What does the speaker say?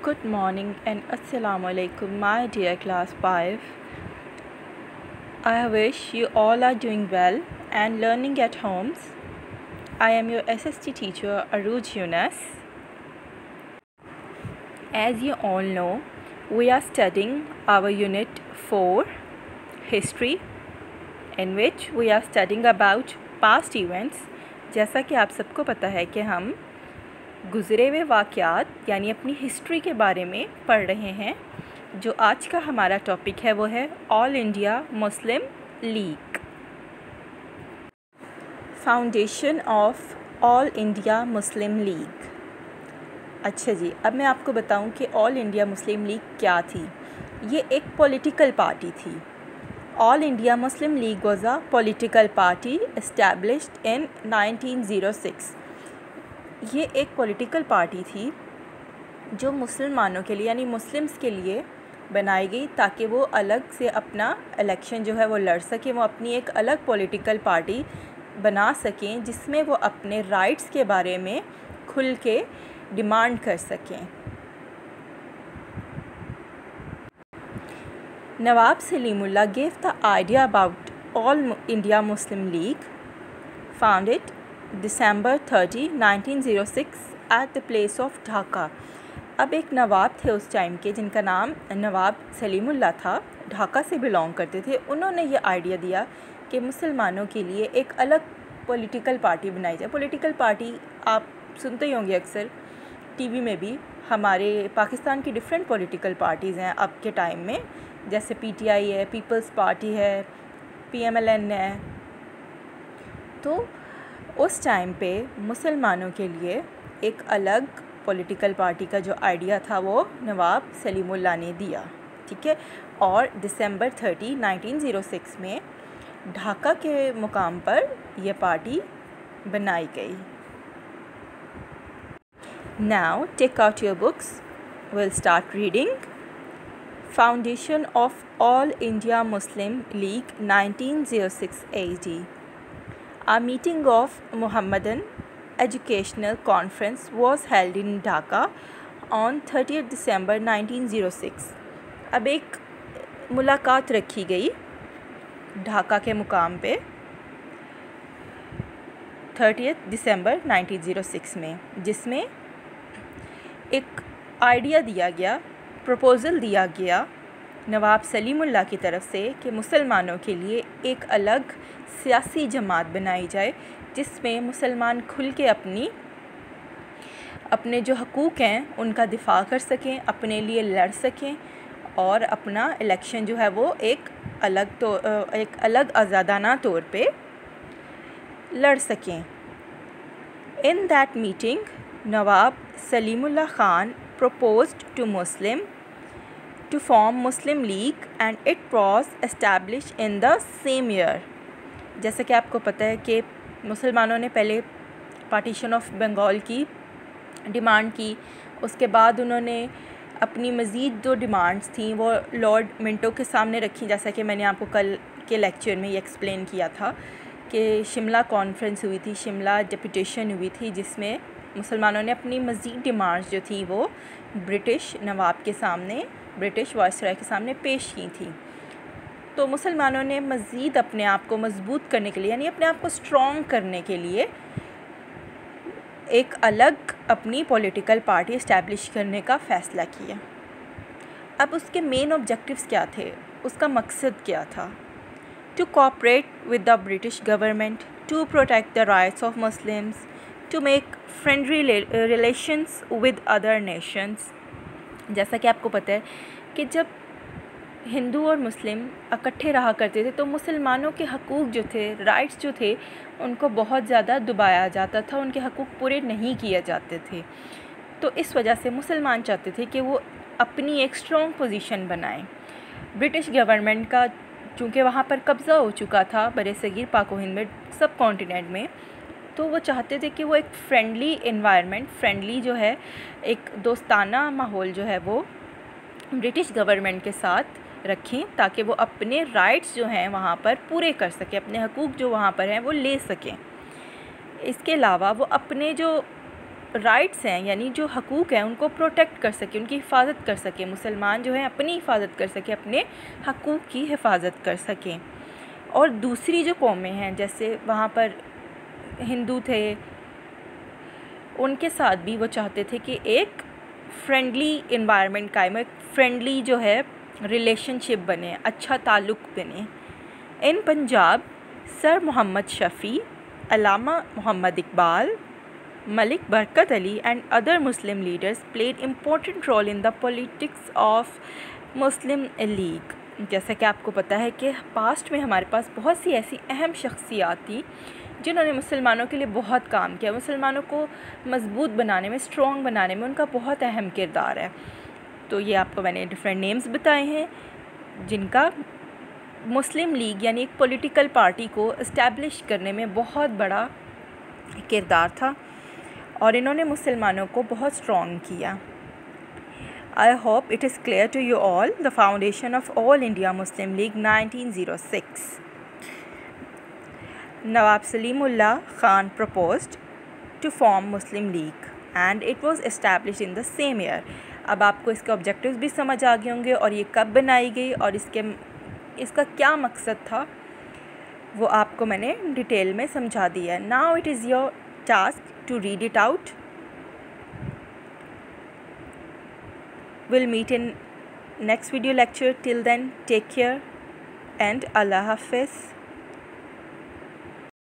Good morning and Assalamu alaikum, my dear class 5. I wish you all are doing well and learning at homes. I am your SST teacher Aruj Yunus. As you all know, we are studying our unit 4 history, in which we are studying about past events. जैसा कि आप सबको पता है कि हम गुज़रे हुए वाक़यात यानी अपनी हिस्ट्री के बारे में पढ़ रहे हैं। जो आज का हमारा टॉपिक है वो है all India Muslim league, foundation of All India Muslim league. अच्छा जी, अब मैं आपको बताऊं कि ऑल इंडिया मुस्लिम लीग क्या थी। ये एक पॉलिटिकल पार्टी थी। All India Muslim league was a political party established in 1906। ये एक पॉलिटिकल पार्टी थी जो मुसलमानों के लिए यानी मुस्लिम्स के लिए बनाई गई ताकि वो अलग से अपना इलेक्शन जो है वो लड़ सकें, वो अपनी एक अलग पॉलिटिकल पार्टी बना सकें जिसमें वो अपने राइट्स के बारे में खुल के डिमांड कर सकें। नवाब Salimullah gave the idea about all India Muslim League, founded December 30, 1906 at the place of Dhaka. अब एक नवाब थे उस टाइम के जिनका नाम नवाब सलीमुल्लाह था, ढाका से बिलोंग करते थे। उन्होंने ये आइडिया दिया कि मुसलमानों के लिए एक अलग पॉलिटिकल पार्टी बनाई जाए। पॉलिटिकल पार्टी आप सुनते ही होंगे अक्सर टीवी में भी। हमारे पाकिस्तान की डिफरेंट पॉलिटिकल पार्टीज़ हैं अब के टाइम में, जैसे PTI है, पीपल्स पार्टी है, PMLN है। तो उस टाइम पे मुसलमानों के लिए एक अलग पॉलिटिकल पार्टी का जो आइडिया था वो नवाब सलीमुल्लाह ने दिया, ठीक है। और दिसंबर 30, 1906 में ढाका के मुकाम पर यह पार्टी बनाई गई। Now take out your books, will start reading. Foundation of All India Muslim League 1906 AD। A meeting of Muhammadan Educational Conference was held in Dhaka on 30th December 1906। अब एक मुलाकात रखी गई ढाका के मुकाम पे 30th दिसंबर 1906 में, जिसमें एक आइडिया दिया गया, प्रपोज़ल दिया गया नवाब सलीमुल्लाह की तरफ से कि मुसलमानों के लिए एक अलग सियासी जमात बनाई जाए जिसमें मुसलमान खुल के अपने जो हकूक़ हैं उनका दिफ़ा कर सकें, अपने लिए लड़ सकें और अपना इलेक्शन जो है वो एक अलग आज़ादाना तौर पे लड़ सकें। In that meeting Nawab Salimullah Khan proposed to Muslim to form Muslim League and it was established in the same year। जैसा कि आपको पता है कि मुसलमानों ने पहले पार्टीशन ऑफ बंगाल की डिमांड की, उसके बाद उन्होंने अपनी मज़ीद जो डिमांड्स थी वो लॉर्ड मिंटो के सामने रखी, जैसा कि मैंने आपको कल के लेक्चर में ये एक्सप्लेन किया था कि शिमला कॉन्फ्रेंस हुई थी, शिमला डेपुटेशन हुई थी, जिसमें मुसलमानों ने अपनी मज़ीद डिमांड्स जो थी वो ब्रिटिश नवाब के सामने, ब्रिटिश वायसराय के सामने पेश की थी। तो मुसलमानों ने मज़ीद अपने आप को मजबूत करने के लिए यानी अपने आप को स्ट्रॉन्ग करने के लिए एक अलग अपनी पॉलिटिकल पार्टी इस्टेब्लिश करने का फ़ैसला किया। अब उसके मेन ऑब्जेक्टिव्स क्या थे, उसका मकसद क्या था? To cooperate with the British government, to protect the rights of Muslims, to make friendly relations with other nations. जैसा कि आपको पता है कि जब हिंदू और मुस्लिम इकट्ठे रहा करते थे तो मुसलमानों के हकूक़ जो थे, राइट्स जो थे, उनको बहुत ज़्यादा दबाया जाता था, उनके हकूक़ पूरे नहीं किए जाते थे। तो इस वजह से मुसलमान चाहते थे कि वो अपनी एक स्ट्रॉन्ग पोजीशन बनाएं। ब्रिटिश गवर्नमेंट का चूँकि वहाँ पर कब्ज़ा हो चुका था बरे सगीर पाक व हिंद में, सब कॉन्टिनेंट में, तो वो चाहते थे कि वो एक फ्रेंडली इन्वायरमेंट, फ्रेंडली जो है एक दोस्ताना माहौल जो है वो ब्रिटिश गवर्नमेंट के साथ रखें ताकि वो अपने राइट्स जो हैं वहाँ पर पूरे कर सकें, अपने हकूक़ जो वहाँ पर हैं वो ले सकें। इसके अलावा वो अपने जो رائٹس ہیں یعنی جو حقوق ہیں ان کو پروٹیکٹ کر سکے، ان کی حفاظت کر سکے، مسلمان جو ہیں اپنی حفاظت کر سکے، اپنے حقوق کی حفاظت کر سکیں. اور دوسری جو قومیں ہیں جیسے وہاں پر ہندو تھے، ان کے ساتھ بھی وہ چاہتے تھے کہ ایک فرینڈلی انوائرمنٹ قائم ہو، ایک فرینڈلی جو ہے ریلیشن شپ بنے، اچھا تعلق بنے. ان پنجاب سر محمد شفیع، علامہ محمد اقبال، ملک برکت علی and other Muslim leaders played important role in the politics of Muslim League. جیسا کہ آپ کو پتہ ہے کہ پاسٹ میں ہمارے پاس بہت سی ایسی اہم شخصیات تھیں جنہوں نے مسلمانوں کے لیے بہت کام کیا، مسلمانوں کو مضبوط بنانے میں، اسٹرانگ بنانے میں ان کا بہت اہم کردار ہے. تو یہ آپ کو میں نے ڈفرینٹ نیمز بتائے ہیں جن کا مسلم لیگ یعنی ایک پولیٹیکل پارٹی کو اسٹیبلش کرنے میں بہت بڑا کردار تھا اور انہوں نے مسلمانوں کو بہت اسٹرانگ کیا. I hope it is clear to you all the foundation of All India Muslim League 1906. Nawab Salimullah Khan proposed to form Muslim League and it was established in the same year. اب آپ کو اس کے objectives بھی سمجھ آ گئے ہوں گے اور یہ کب بنائی گئی اور اس کا کیا مقصد تھا وہ آپ کو میں نے ڈیٹیل میں سمجھا دیا ہے. Now it is your task to read it out. We'll meet in next video lecture. Till then, take care and Allah Hafiz.